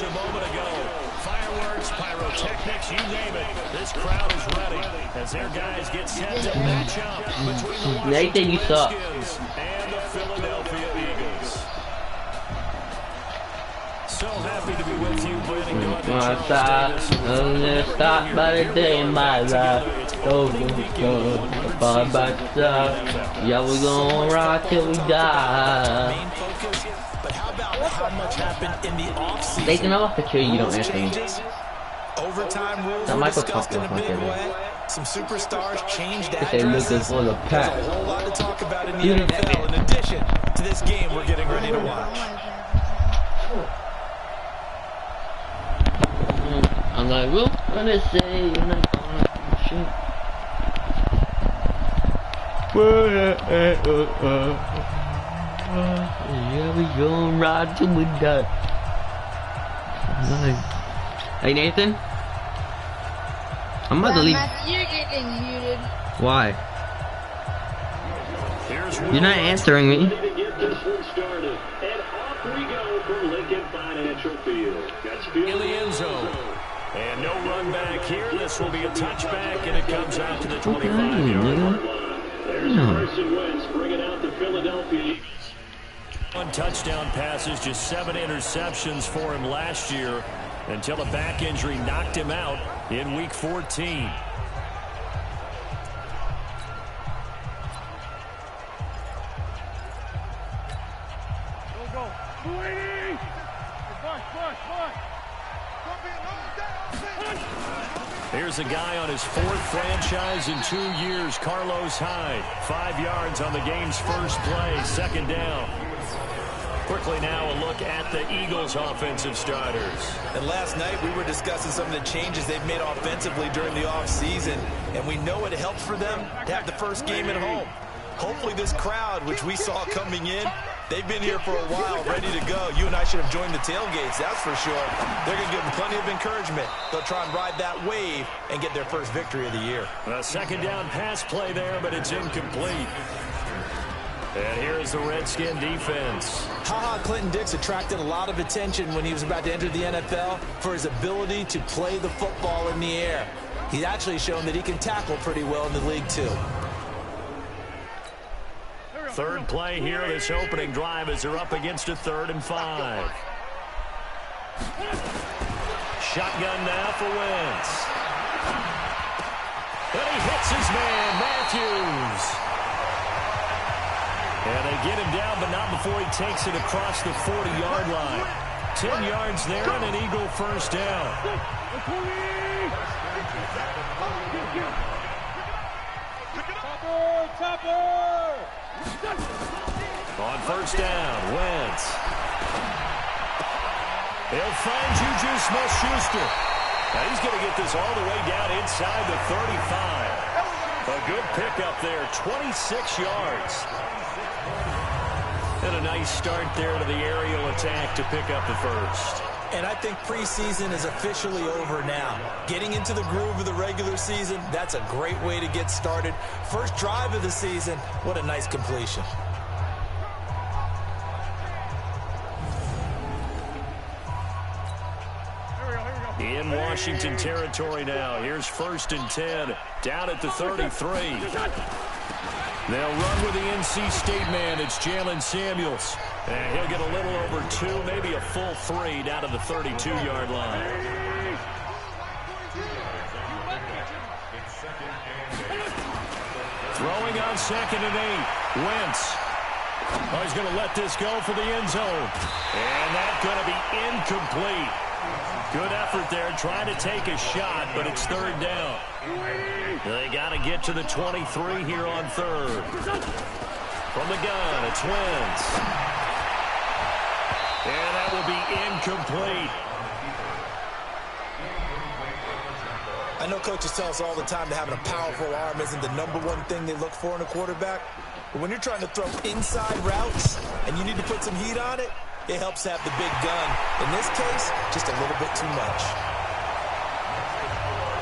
just a moment ago. Fireworks, pyrotechnics, you name it. This crowd is ready as their guys get set to match up between the Washington Redskins and the Philadelphia Eagles. So happy to be with you, Brandon. Stop by the day in my life. Yeah, we're gonna rock till we die. But how about how much happened in the offseason? They can have to kill you, don't answer me. Overtime rules were discussed in a big way. Some superstars changed addresses. There's a whole lot to talk about in the NFL in addition to this game we're getting ready to watch. I'm like, we're gonna say you're not gonna shoot. Yeah, we gonna ride till we die. Hey Nathan, I'm about to leave. You're getting muted. Why? You're not answering me. In the end zone. And no run back here. This will be a touchback, and it comes out to the 25-yard line. There's Carson Wentz bringing out the Philadelphia Eagles. 1 touchdown passes, just 7 interceptions for him last year until a back injury knocked him out in Week 14. Here's a guy on his 4th franchise in 2 years, Carlos Hyde. 5 yards on the game's first play, 2nd down. Quickly now a look at the Eagles' offensive starters. And last night we were discussing some of the changes they've made offensively during the offseason, and we know it helps for them to have the first game at home. Hopefully this crowd, which we saw coming in, they've been here for a while, ready to go. You and I should have joined the tailgates, that's for sure. They're going to give them plenty of encouragement. They'll try and ride that wave and get their first victory of the year. A 2nd down pass play there, but it's incomplete. And here's the Redskin defense. Clinton-Dix attracted a lot of attention when he was about to enter the NFL for his ability to play the football in the air. He's actually shown that he can tackle pretty well in the league, too. 3rd play here, this opening drive as they're up against a 3rd and 5. Shotgun now for Wentz. And he hits his man, Matthews. And they get him down, but not before he takes it across the 40-yard line. 10 yards there and an Eagle first down. On first down, Wentz. He'll find Juju Smith-Schuster. Now he's going to get this all the way down inside the 35. A good pickup there, 26 yards. And a nice start there to the aerial attack to pick up the first. And I think preseason is officially over now. Getting into the groove of the regular season, that's a great way to get started. First drive of the season, what a nice completion. In Washington territory now. Here's 1st and 10 down at the 33. They'll run with the NC State man. It's Jalen Samuels. And he'll get a little over 2, maybe a full 3 down to the 32-yard line. Throwing on 2nd and 8. Wentz. Oh, he's going to let this go for the end zone. And that's going to be incomplete. Good effort there, trying to take a shot, but it's 3rd down. They got to get to the 23 here on 3rd. From the gun, it's Wentz. And that will be incomplete. I know coaches tell us all the time that having a powerful arm isn't the #1 thing they look for in a quarterback. But when you're trying to throw inside routes and you need to put some heat on it, it helps have the big gun. In this case, just a little bit too much.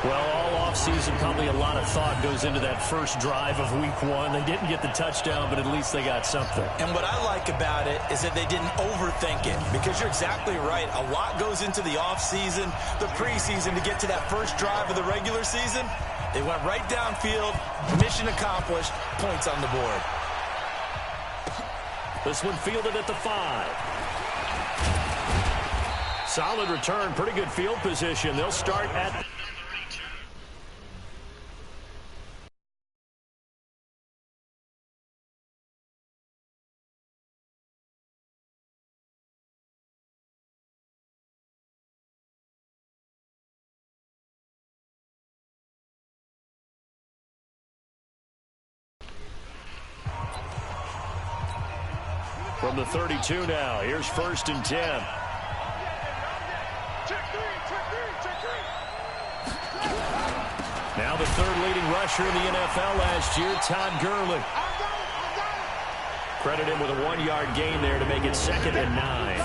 Well, all offseason, probably a lot of thought goes into that first drive of week 1. They didn't get the touchdown, but at least they got something. And what I like about it is that they didn't overthink it, because you're exactly right. A lot goes into the offseason, the preseason, to get to that first drive of the regular season. They went right downfield, mission accomplished, points on the board. This one fielded at the 5. Solid return, pretty good field position. They'll start at... From the 32 now, here's 1st and 10. Now the 3rd leading rusher in the NFL last year, Todd Gurley. Credit him with a 1-yard gain there to make it 2nd and 9.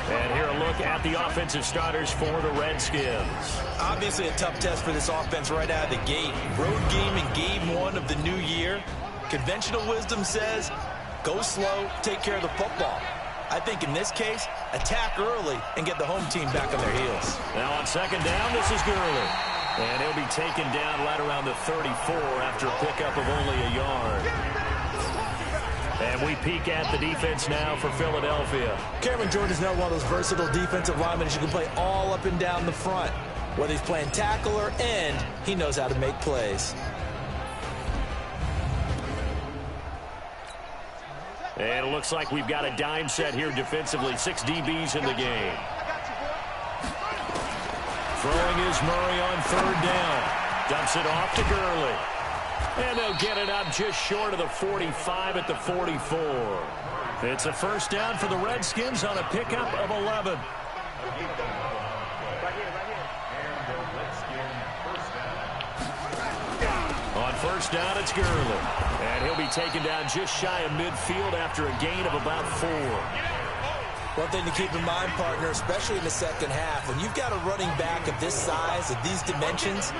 And here a look at the offensive starters for the Redskins. Obviously a tough test for this offense right out of the gate. Road game in game 1 of the new year. Conventional wisdom says, go slow, take care of the football. I think in this case, attack early and get the home team back on their heels. Now on 2nd down, this is Gurley. And he'll be taken down right around the 34 after a pickup of only a yard. And we peek at the defense now for Philadelphia. Cameron Jordan's now one of those versatile defensive linemen that you can play all up and down the front. Whether he's playing tackle or end, he knows how to make plays. And it looks like we've got a dime set here defensively. 6 DBs in the game. Throwing is Murray on 3rd down. Dumps it off to Gurley. And they'll get it up just short of the 45 at the 44. It's a 1st down for the Redskins on a pickup of 11. On 1st down, it's Gurley. And he'll be taken down just shy of midfield after a gain of about 4. One thing to keep in mind, partner, especially in the second half, when you've got a running back of this size, of these dimensions,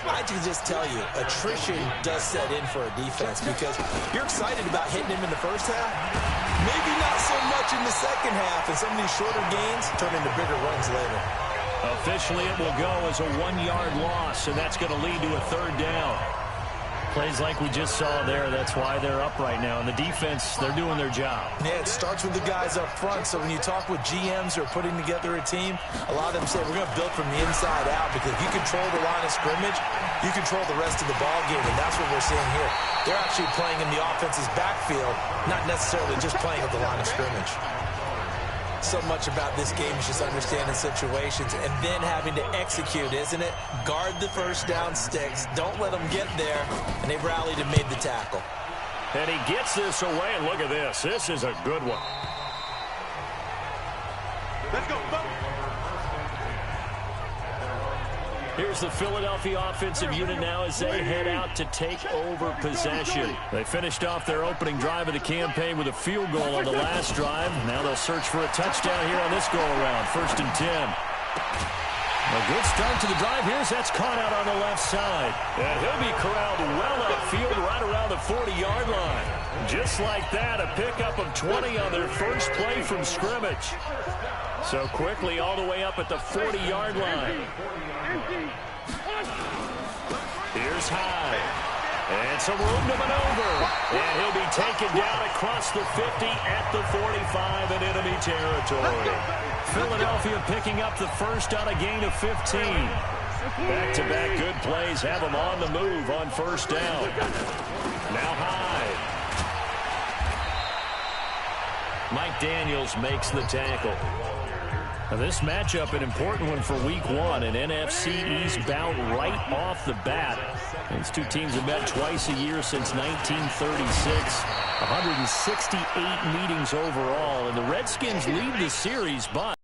I can just tell you, attrition does set in for a defense, because you're excited about hitting him in the first half, maybe not so much in the second half, and some of these shorter gains turn into bigger runs later. Officially, it will go as a 1-yard loss, and that's going to lead to a 3rd down. Plays like we just saw there, that's why they're up right now. And the defense, they're doing their job. Yeah, it starts with the guys up front. So when you talk with GMs who are putting together a team, a lot of them say we're going to build from the inside out, because if you control the line of scrimmage, you control the rest of the ball game, and that's what we're seeing here. They're actually playing in the offense's backfield, not necessarily just playing at the line of scrimmage. So much about this game is just understanding situations and then having to execute, isn't it? Guard the 1st down sticks. Don't let them get there. And they rallied and made the tackle. And he gets this away, and look at this. This is a good one. Let's go, folks. Here's the Philadelphia offensive unit now as they head out to take over possession. They finished off their opening drive of the campaign with a field goal on the last drive. Now they'll search for a touchdown here on this go-around. 1st and 10. A good start to the drive. That's caught out on the left side. And he'll be corralled well upfield right around the 40-yard line. Just like that, a pickup of 20 on their first play from scrimmage. So quickly all the way up at the 40-yard line. Here's Hyde. And some room to maneuver. And he'll be taken down across the 50 at the 45 in enemy territory. Philadelphia picking up the first on a gain of 15. Back-to-back good plays have them on the move on 1st down. Now Hyde. Mike Daniels makes the tackle. Now this matchup, an important one for week 1, an NFC East bout right off the bat. These two teams have met twice a year since 1936. 168 meetings overall, and the Redskins lead the series, but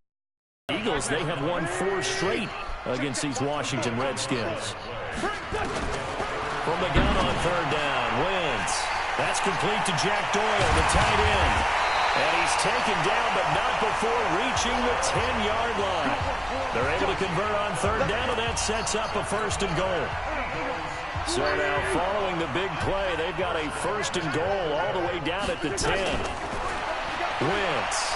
the Eagles, they have won 4 straight against these Washington Redskins. From the gun on 3rd down, Wentz. That's complete to Jack Doyle, the tight end. And he's taken down, but not before reaching the 10-yard line. They're able to convert on third down, and that sets up a 1st and goal. So now following the big play, they've got a 1st and goal all the way down at the 10. Wentz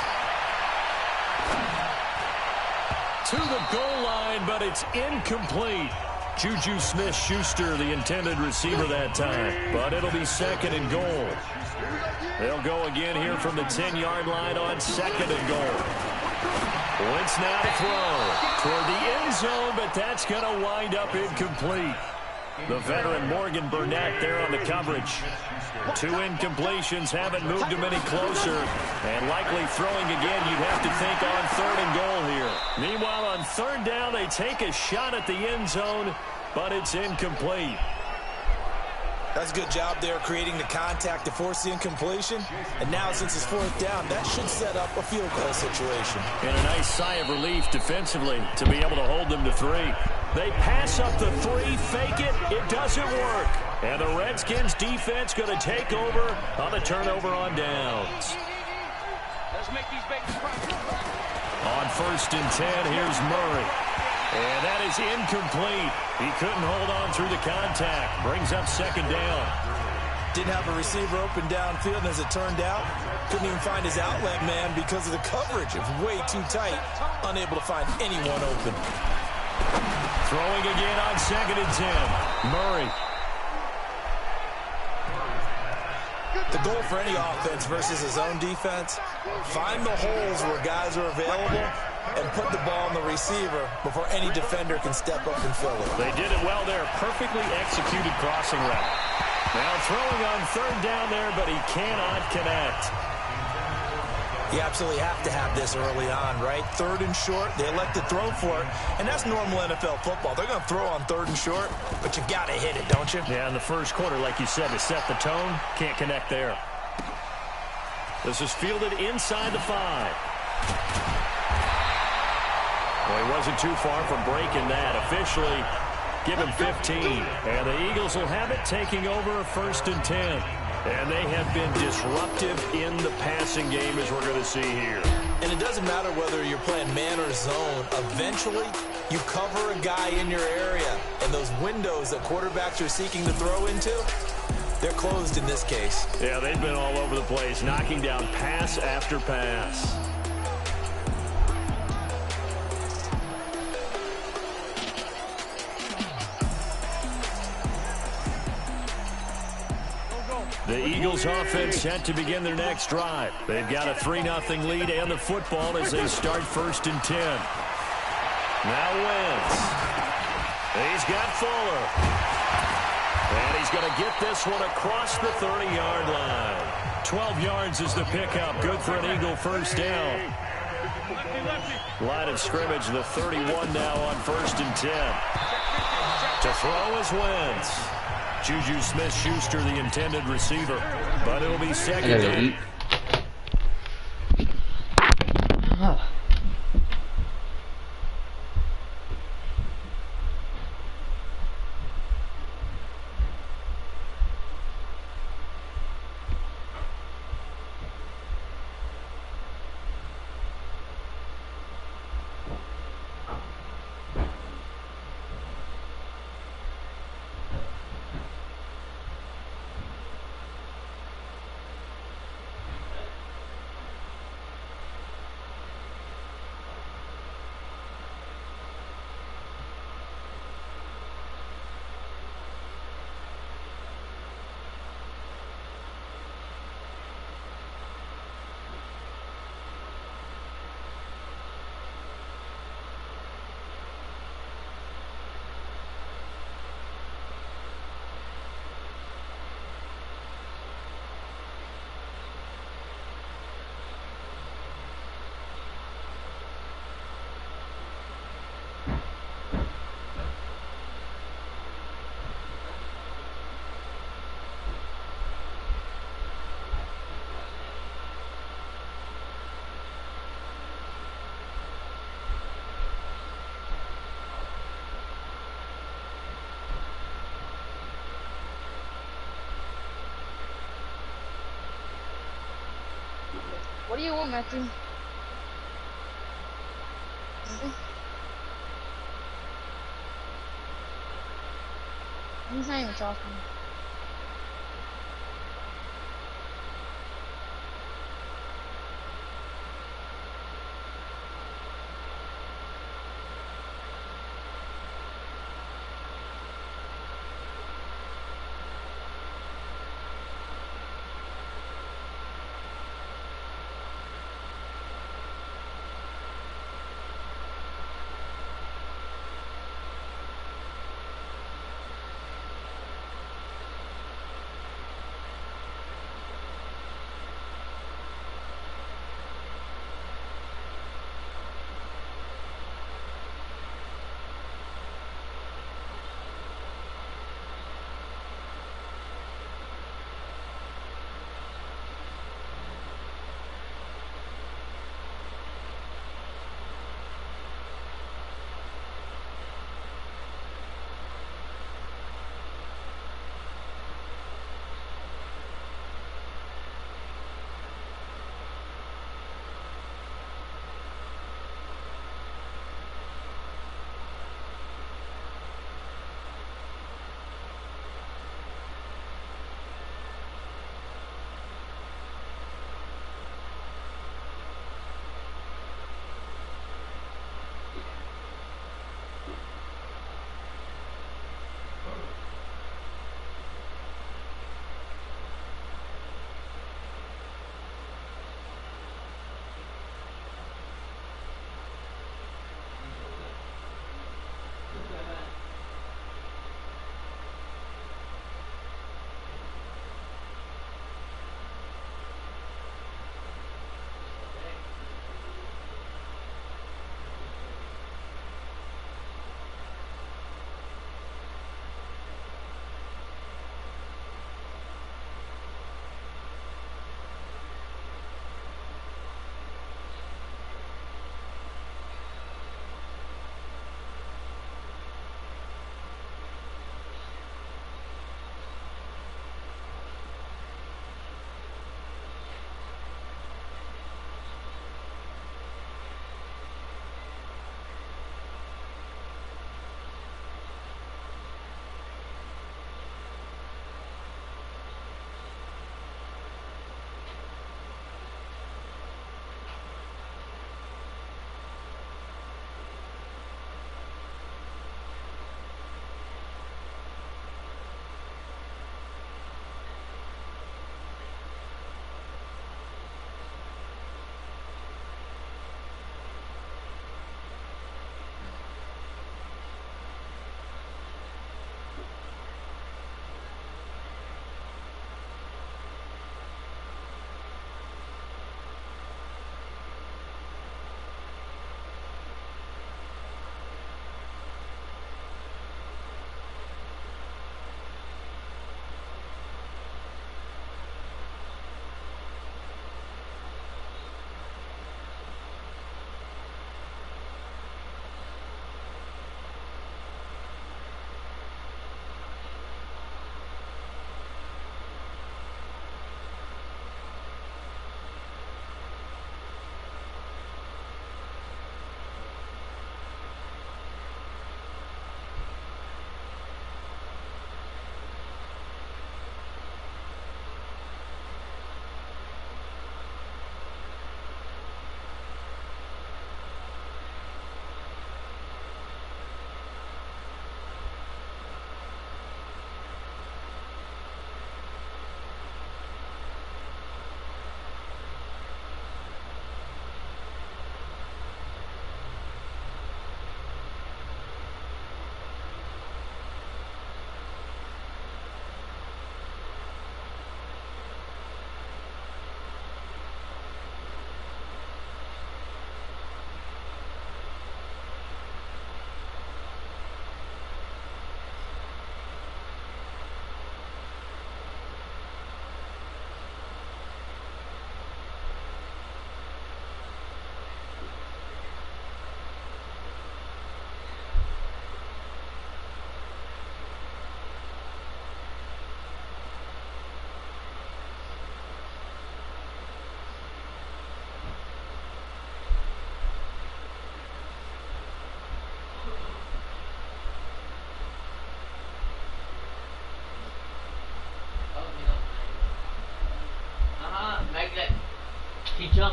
to the goal line, but it's incomplete. Juju Smith-Schuster, the intended receiver that time, but it'll be 2nd and goal. They'll go again here from the 10-yard line on 2nd and goal. Wentz now to throw toward the end zone, but that's going to wind up incomplete. The veteran Morgan Burnett there on the coverage. 2 incompletions haven't moved him any closer, and likely throwing again, you'd have to think on 3rd and goal here. Meanwhile, on 3rd down, they take a shot at the end zone, but it's incomplete. That's a good job there creating the contact to force the incompletion. And now since it's 4th down, that should set up a field goal situation. And a nice sigh of relief defensively to be able to hold them to 3. They pass up the 3, fake it, it doesn't work. And the Redskins defense going to take over on the turnover on downs. Let's make these babies cry. On 1st and 10, here's Murray. And that is incomplete. He couldn't hold on through the contact. Brings up 2nd down. Didn't have a receiver open downfield, and as it turned out, couldn't even find his outlet man because of the coverage. It was way too tight. Unable to find anyone open. Throwing again on 2nd and 10. Murray. The goal for any offense versus his own defense, find the holes where guys are available and put the ball on the receiver before any defender can step up and fill it. They did it well there. Perfectly executed crossing route. Now throwing on 3rd down there, but he cannot connect. You absolutely have to have this early on, right? 3rd and short, they elect to throw for it, and that's normal NFL football. They're going to throw on 3rd and short, but you got to hit it, don't you? Yeah, in the 1st quarter, like you said, to set the tone, can't connect there. This is fielded inside the 5. Well, he wasn't too far from breaking that. Officially, give him 15. And the Eagles will have it taking over a 1st and 10. And they have been disruptive in the passing game, as we're going to see here. And it doesn't matter whether you're playing man or zone. Eventually, you cover a guy in your area. And those windows that quarterbacks are seeking to throw into, they're closed in this case. Yeah, they've been all over the place, knocking down pass after pass. The Eagles offense set to begin their next drive. They've got a 3-0 lead and the football as they start 1st and 10. Now Wentz. He's got Fuller. And he's going to get this one across the 30-yard line. 12 yards is the pickup. Good for an Eagle 1st down. Line of scrimmage, the 31 now on 1st and 10. To throw is Wentz. Juju Smith-Schuster, the intended receiver, but it'll be 2nd down. What do you want, Matthew? He's not even talking.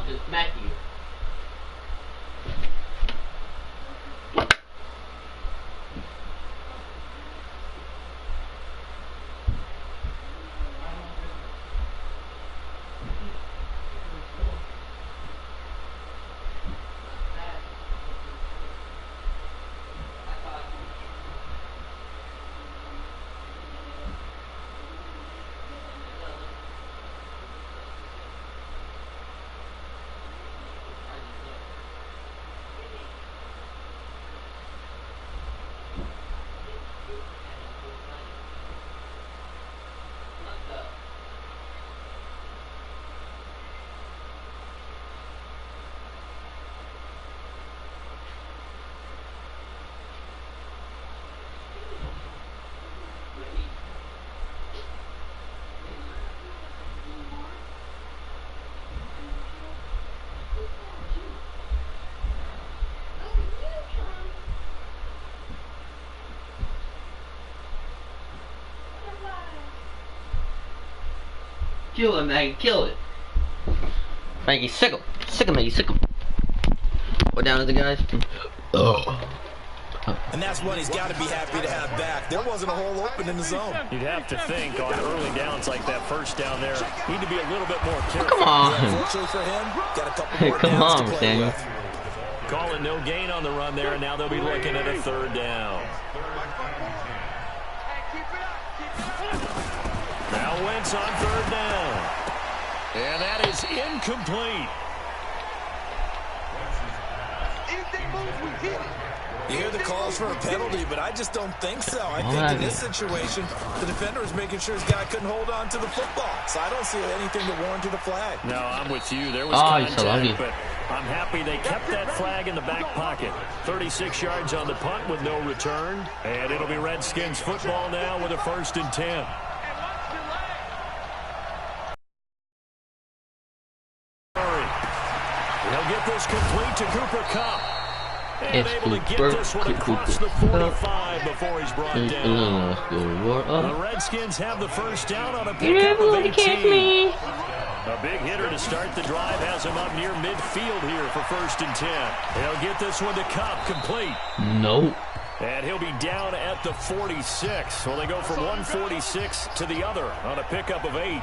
I'm gonna smack you. Kill him, Maggie, kill it. Maggie, sick him. Sick him, Maggie, sick him. What down is the guys? Oh. And that's one he's got to be happy to have back. There wasn't a hole open in the zone. You'd have to think on early downs like that first down there, need to be a little bit more careful. Come on. Yeah, unfortunately for him, got a couple more Come downs on, to play Daniel. with. Calling no gain on the run there, and now they'll be looking at a third down. Now Wentz on third down. And that is incomplete. You hear the calls for a penalty, but I just don't think so. I think in this situation, the defender is making sure his guy couldn't hold on to the football. So I don't see anything to warrant the flag. No, I'm with you. There was contact, but I'm happy they kept that flag in the back pocket. 36 yards on the punt with no return. And it'll be Redskins football now with a 1st and 10. He'll get this complete to Cooper Kupp. And able to get this one across the 45 before he's brought down. The Redskins have the first down on a pickup of 18. A big hitter to start the drive has him up near midfield here for 1st and 10. He'll get this one to Kupp, complete. Nope. And he'll be down at the 46. Well, they go from 146 to the other on a pickup of 8.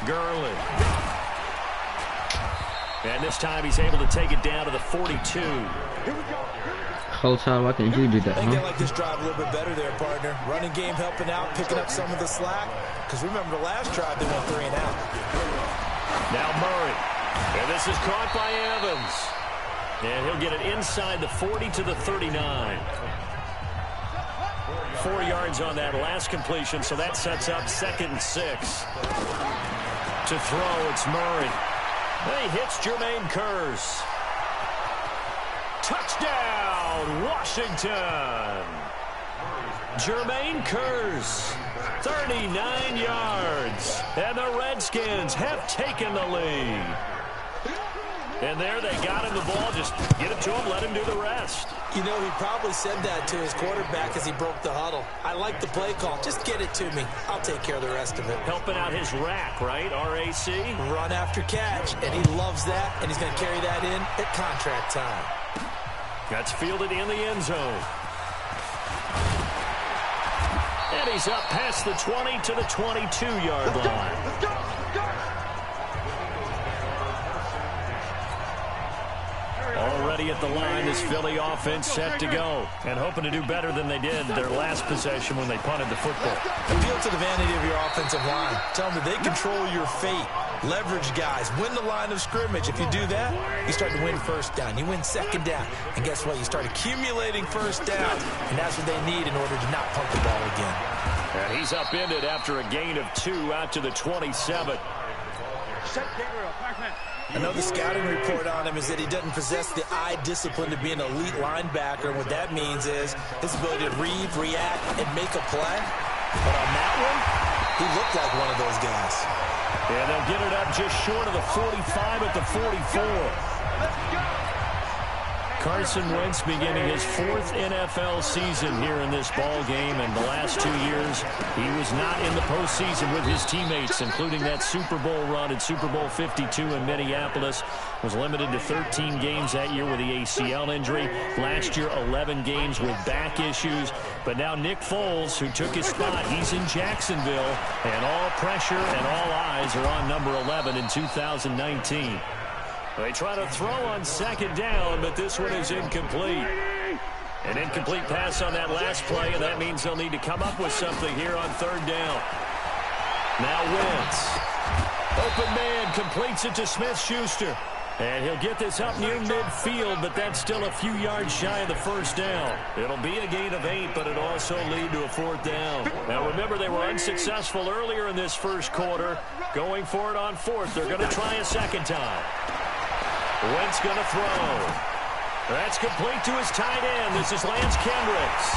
Gurley. And this time he's able to take it down to the 42. Whole time, why can't you do that, I think huh? I like this drive a little bit better there, partner. Running game helping out, picking up some of the slack. Because remember, the last drive they went 3 and out. Now Murray. And this is caught by Evans. And he'll get it inside the 40 to the 39. 4 yards on that last completion, so that sets up 2nd and 6. To throw, it's Murray. He hits Jermaine Kearse. Touchdown, Washington. Jermaine Kearse, 39 yards. And the Redskins have taken the lead. And there they got him the ball. Just get it to him, let him do the rest. You know, he probably said that to his quarterback as he broke the huddle. I like the play call. Just get it to me. I'll take care of the rest of it. Helping out his rack, right? RAC? Run after catch. And he loves that. And he's going to carry that in at contract time. That's fielded in the end zone. And he's up past the 20 to the 22-yard line. Let's go. Already at the line, this Philly offense set to go. And hoping to do better than they did their last possession when they punted the football. Appeal to the vanity of your offensive line. Tell them that they control your fate. Leverage guys. Win the line of scrimmage. If you do that, you start to win 1st down. You win 2nd down. And guess what? You start accumulating 1st downs. And that's what they need in order to not punt the ball again. And he's upended after a gain of 2 out to the 27. I know the scouting report on him is that he doesn't possess the eye discipline to be an elite linebacker. And what that means is his ability to read, react, and make a play. But on that one, he looked like one of those guys. And they'll get it up just short of the 45 at the 44. Carson Wentz beginning his 4th NFL season here in this ball game, and the last 2 years he was not in the postseason with his teammates, including that Super Bowl run at Super Bowl 52 in Minneapolis. Was limited to 13 games that year with the ACL injury. Last year, 11 games with back issues. But now Nick Foles, who took his spot, he's in Jacksonville, and all pressure and all eyes are on number 11 in 2019. They try to throw on 2nd down, but this one is incomplete. An incomplete pass on that last play, and that means they'll need to come up with something here on 3rd down. Now Wentz. Open man completes it to Smith-Schuster. And he'll get this up near midfield, but that's still a few yards shy of the 1st down. It'll be a gain of 8, but it'll also lead to a 4th down. Now remember, they were unsuccessful earlier in this 1st quarter. Going for it on 4th. They're going to try a 2nd time. Wentz going to throw. That's complete to his tight end. This is Lance Kendricks.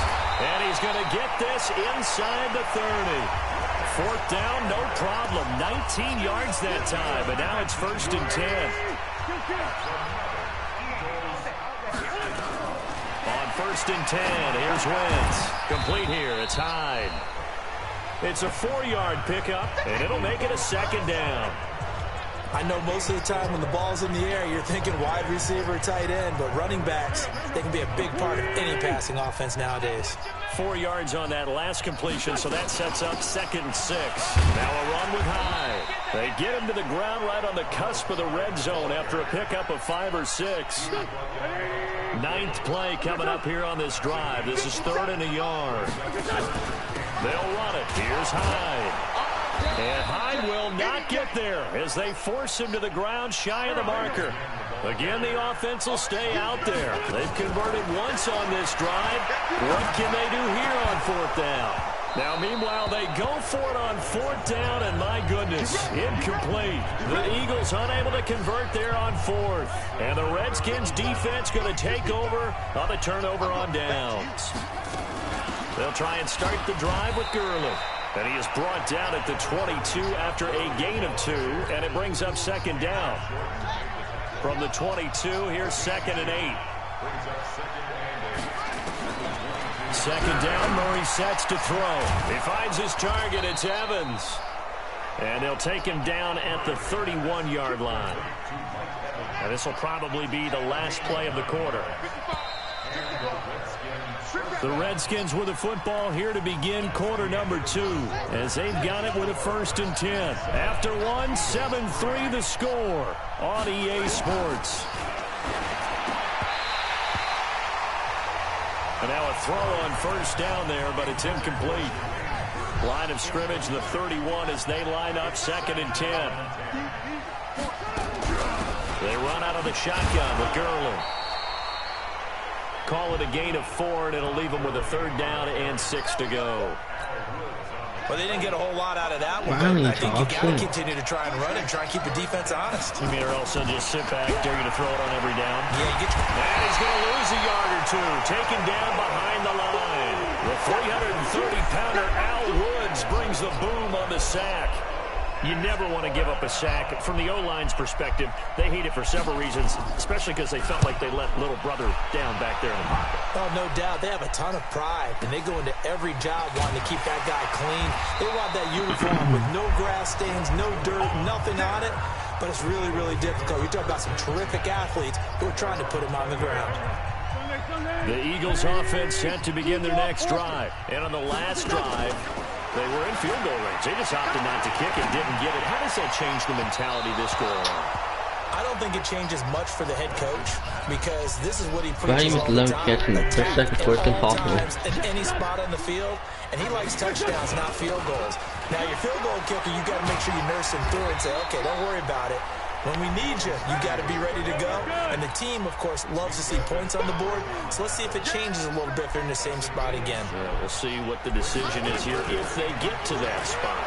And he's going to get this inside the 30. 4th down, no problem. 19 yards that time, but now it's 1st and 10. On 1st and 10, here's Wentz. Complete here, it's Hyde. It's a 4-yard pickup, and it'll make it a 2nd down. I know most of the time when the ball's in the air, you're thinking wide receiver or tight end, but running backs, they can be a big part of any passing offense nowadays. 4 yards on that last completion, so that sets up 2nd and 6. Now a run with Hyde. They get him to the ground right on the cusp of the red zone after a pickup of 5 or 6. 9th play coming up here on this drive. This is 3rd and a yard. They'll run it. Here's Hyde. And Hyde will not get there as they force him to the ground shy of the marker. Again, the offense will stay out there. They've converted once on this drive. What can they do here on 4th down? Now, meanwhile, they go for it on 4th down, and my goodness, incomplete. The Eagles unable to convert there on 4th. And the Redskins defense going to take over on the turnover on downs. They'll try and start the drive with Gurley. And he is brought down at the 22 after a gain of 2, and it brings up 2nd down. From the 22, here's 2nd and 8. 2nd down, Murray sets to throw. He finds his target, it's Evans. And they'll take him down at the 31-yard line. And this will probably be the last play of the quarter. The Redskins with the football here to begin quarter number 2 as they've got it with a 1st and 10. After 1, 7-3 the score on EA Sports. And now a throw on 1st down there, but it's incomplete. Line of scrimmage, the 31 as they line up 2nd and 10. They run out of the shotgun with Gurley. Call it a gain of 4, and it'll leave them with a 3rd down and 6 to go. Well, they didn't get a whole lot out of that one, but I think you got to continue to try and run and try and keep the defense honest. You mean, or else they'll just sit back, dare you to throw it on every down? Yeah, you get and he's going to lose a yard or 2, taken down behind the line. The 330-pounder Al Woods brings the boom on the sack. You never want to give up a sack. From the O-line's perspective, they hate it for several reasons, especially because they felt like they let little brother down back there in the pocket. Oh, no doubt. They have a ton of pride, and they go into every job wanting to keep that guy clean. They want that uniform with no grass stains, no dirt, nothing on it, but it's really, really difficult. You're talking about some terrific athletes who are trying to put him on the ground. The Eagles offense set to begin their next drive, and on the last drive, they were in field goal range. They just opted not to kick and didn't get it. How does that change the mentality this go around? I don't think it changes much for the head coach because this is what he preaches all the time. Attack at all times in any spot on the field, and he likes touchdowns, not field goals. Now, your field goal kicker, you got to make sure you nurse him through and say, okay, don't worry about it. When we need you, you got to be ready to go. And the team, of course, loves to see points on the board. So let's see if it changes a little bit if they're in the same spot again. Yeah, we'll see what the decision is here if they get to that spot.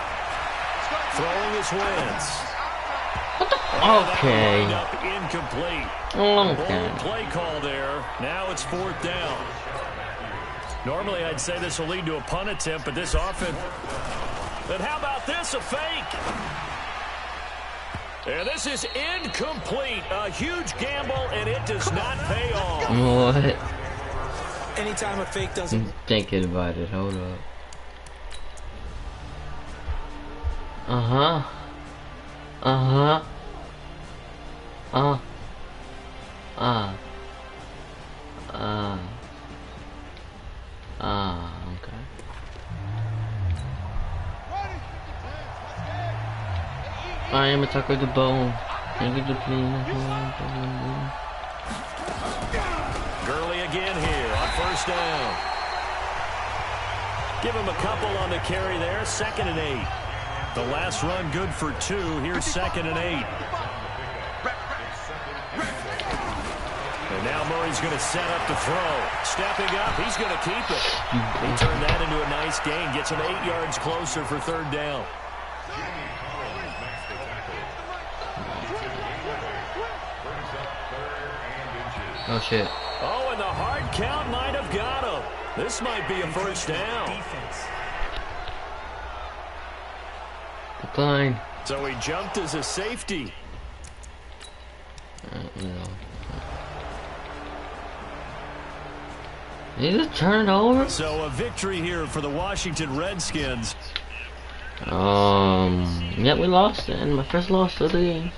Throwing his Wentz. Okay. Incomplete. Okay. Bold play call there. Now it's 4th down. Normally, I'd say this will lead to a punt attempt, but this offense. And how about this? A fake. And this is incomplete. A huge gamble, and it does not pay off. What? Anytime a fake doesn't... I'm thinking about it. Hold up. Uh-huh. Uh-huh. Okay. I am a tackle the bone. Gurley again here on first down. Give him a couple on the carry there. 2nd and 8. The last run good for 2. Here's 2nd and 8. And now Murray's going to set up to throw. Stepping up, he's going to keep it. He turned that into a nice gain. Gets him 8 yards closer for 3rd down. Oh shit. Oh, and the hard count might have got him. This might be a first down. Decline. So he jumped as a safety. No. Did he just turn it over? So a victory here for the Washington Redskins. Yeah, we lost, and my first loss of the game.